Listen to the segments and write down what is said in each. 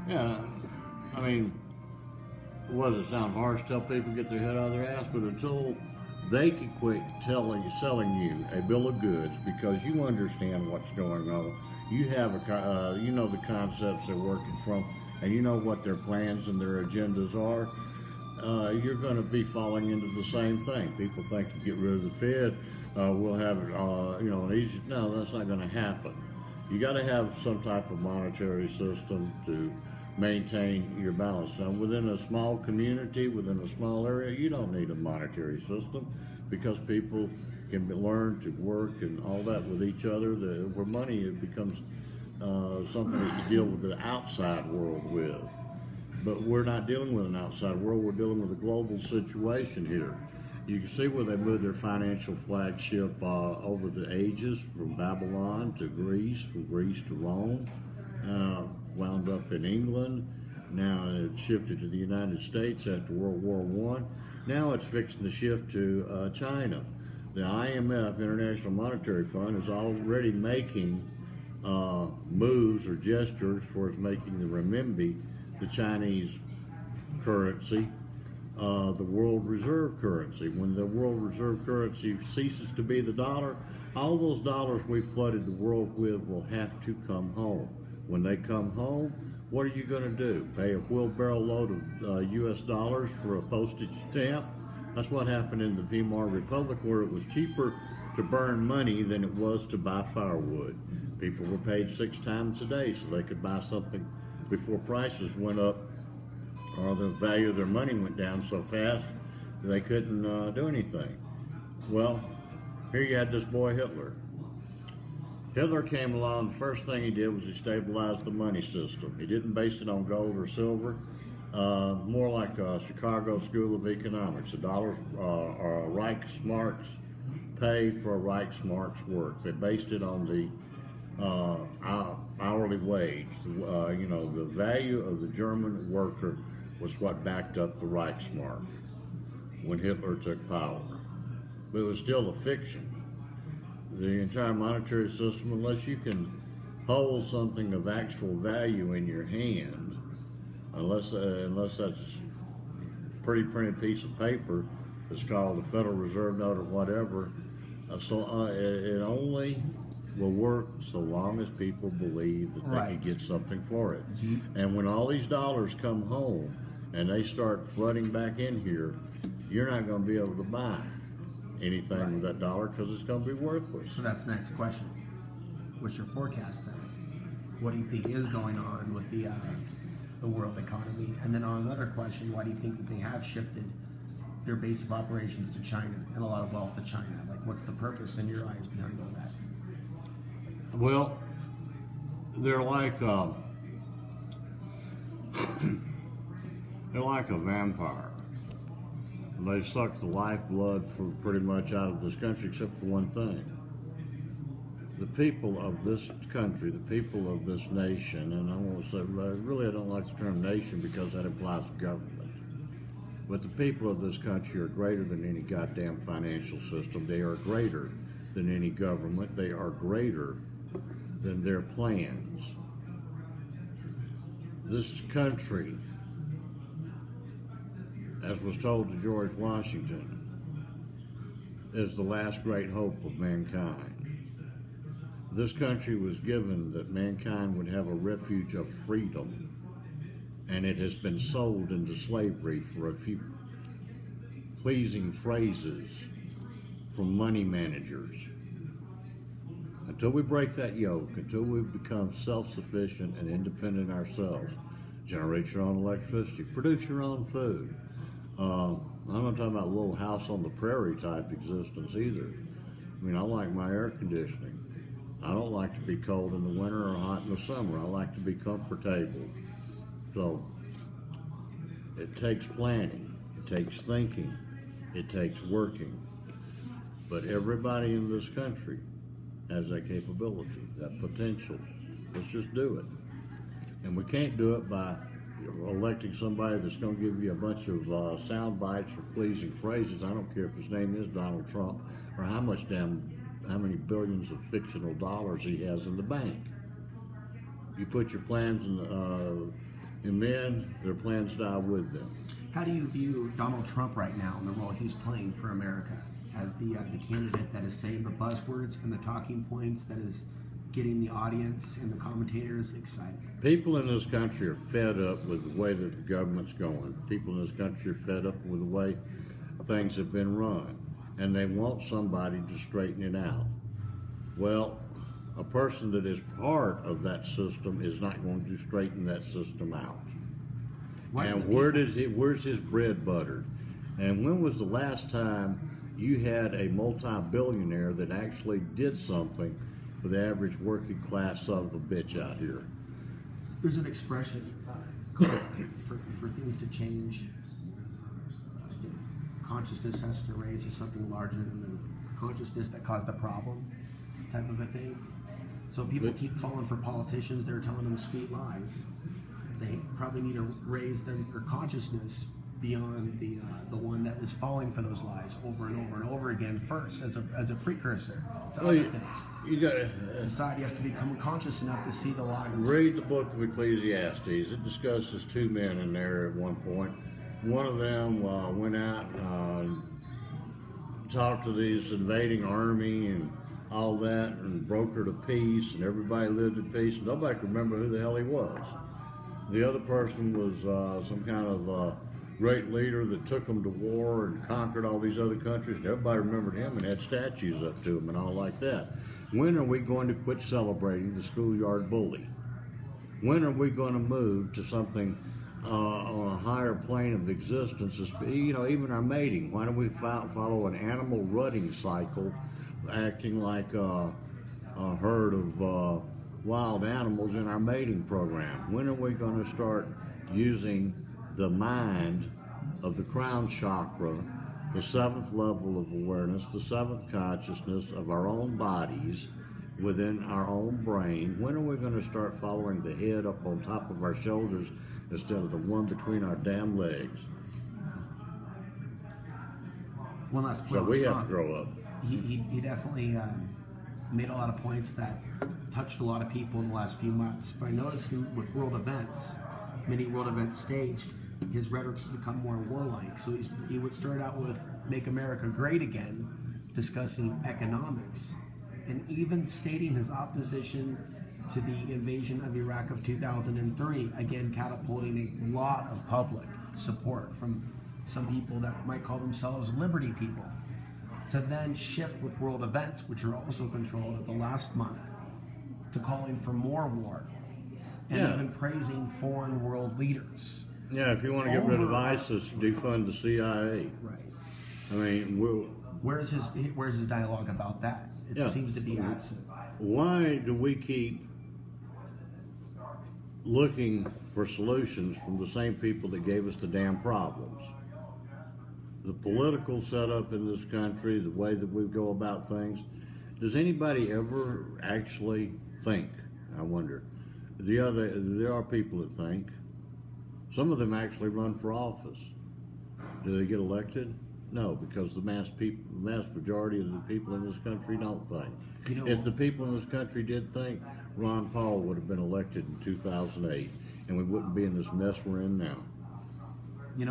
Yeah, I mean, what does it sound harsh? Tell people to get their head out of their ass, but until they can quit selling you a bill of goods because you understand what's going on, you have you know the concepts they're working from, and you know what their plans and their agendas are. You're going to be falling into the same thing. People think you get rid of the Fed, we'll have you know, an easy. No, that's not going to happen. You got to have some type of monetary system to maintain your balance. Now, within a small community, within a small area, you don't need a monetary system because people can learn to work and all that with each other. Where money it becomes something that you deal with the outside world with. But we're not dealing with an outside world. We're dealing with a global situation here. You can see where they moved their financial flagship over the ages, from Babylon to Greece, from Greece to Rome, wound up in England. Now it shifted to the United States after World War One. Now it's fixing to shift to China. The IMF, International Monetary Fund, is already making moves or gestures towards making the renminbi the Chinese currency, the world reserve currency. When the world reserve currency ceases to be the dollar, all those dollars we flooded the world with will have to come home. When they come home, what are you going to do? Pay a wheelbarrow load of US dollars for a postage stamp? That's what happened in the Weimar Republic, where it was cheaper to burn money than it was to buy firewood. People were paid 6 times a day so they could buy something before prices went up or the value of their money went down so fast they couldn't do anything. Well, here you had this boy Hitler. Hitler came along, the first thing he did was he stabilized the money system. He didn't base it on gold or silver, more like Chicago School of Economics. The dollars are Reichsmarks pay for Reichsmarks work. They based it on the hourly wage. You know, the value of the German worker was what backed up the Reichsmark when Hitler took power. But it was still a fiction. The entire monetary system, unless you can hold something of actual value in your hand, unless that's a pretty printed piece of paper that's called a Federal Reserve note or whatever, it only will work so long as people believe that they can get something for it. And when all these dollars come home and they start flooding back in here, you're not going to be able to buy anything with that dollar because it's going to be worthless. So that's the next question. What's your forecast then? What do you think is going on with the world economy? And then on another question, why do you think that they have shifted their base of operations to China and a lot of wealth to China? Like, what's the purpose in your eyes behind all that? Well, they're like they're like a vampire. They suck the lifeblood for pretty much out of this country, except for one thing. The people of this country, the people of this nation, and I want to say, really I don't like the term nation because that implies government. But the people of this country are greater than any goddamn financial system. They are greater than any government. They are greater than their plans. This country, as was told to George Washington, is the last great hope of mankind. This country was given that mankind would have a refuge of freedom, and it has been sold into slavery for a few pleasing phrases from money managers. Until we break that yoke, until we become self-sufficient and independent ourselves, generate your own electricity, produce your own food. I'm not talking about a little house on the prairie type existence either. I mean, I like my air conditioning. I don't like to be cold in the winter or hot in the summer. I like to be comfortable. So it takes planning, it takes thinking, it takes working. But everybody in this country has that capability, that potential. Let's just do it. And we can't do it by electing somebody that's going to give you a bunch of sound bites or pleasing phrases. I don't care if his name is Donald Trump or how many billions of fictional dollars he has in the bank. You put your plans and then their plans die with them. How do you view Donald Trump right now and the role he's playing for America as the candidate that is saying the buzzwords and the talking points that is getting the audience and the commentators excited? People in this country are fed up with the way that the government's going. People in this country are fed up with the way things have been run, and they want somebody to straighten it out. Well, a person that is part of that system is not going to straighten that system out. And where's his bread buttered? And when was the last time you had a multi-billionaire that actually did something for the average working class son of a bitch out here? There's an expression for things to change. I think consciousness has to raise to something larger than the consciousness that caused the problem, type of a thing. So people keep falling for politicians that are telling them sweet lies. They probably need to raise their consciousness beyond the one that is falling for those lies over and over and over again first as a precursor to other things. Society has to become conscious enough to see the lies. Read the book of Ecclesiastes. It discusses two men in there at one point. One of them went out and talked to these invading army and all that and brokered a peace, and everybody lived in peace. Nobody could remember who the hell he was. The other person was some kind of great leader that took them to war and conquered all these other countries. Everybody remembered him and had statues up to him and all like that. When are we going to quit celebrating the schoolyard bully? When are we going to move to something on a higher plane of existence? Even our mating. Why don't we follow an animal rutting cycle, acting like a herd of wild animals in our mating program? When are we going to start using the mind of the crown chakra, the seventh level of awareness, the seventh consciousness of our own bodies within our own brain? When are we going to start following the head up on top of our shoulders instead of the one between our damn legs? One last point. So we have to grow up. He definitely made a lot of points that touched a lot of people in the last few months. But I noticed with world events, many world events staged, his rhetoric's become more warlike. So he would start out with "Make America Great Again," discussing economics, and even stating his opposition to the invasion of Iraq of 2003, again catapulting a lot of public support from some people that might call themselves liberty people, to then shift with world events, which are also controlled at the last month, to calling for more war, and even praising foreign world leaders. Yeah, if you want to get rid of ISIS, defund the CIA. Right. I mean, where's his dialogue about that? It seems to be absent. Why do we keep looking for solutions from the same people that gave us the damn problems? The political setup in this country, the way that we go about things. Does anybody ever actually think? I wonder. There are people that think. Some of them actually run for office. Do they get elected? No, because the mass majority of the people in this country don't think. If the people in this country did think, Ron Paul would have been elected in 2008, and we wouldn't be in this mess we're in now.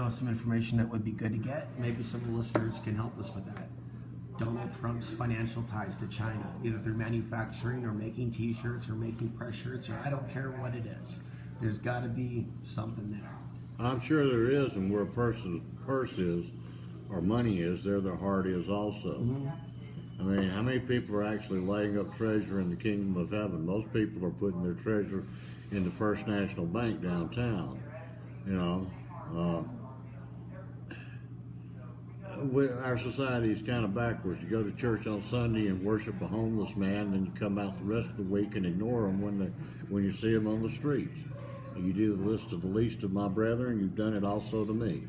Some information that would be good to get. Maybe some of the listeners can help us with that. Donald Trump's financial ties to China, either through manufacturing or making t-shirts or making press shirts, or I don't care what it is. There's got to be something there. I'm sure there is, and where a person's purse is, or money is, there their heart is also. Mm-hmm. I mean, how many people are actually laying up treasure in the kingdom of heaven? Most people are putting their treasure in the First National Bank downtown. Our society is kind of backwards. You go to church on Sunday and worship a homeless man, then you come out the rest of the week and ignore them when you see them on the streets. You do the list of the least of my brethren, you've done it also to me.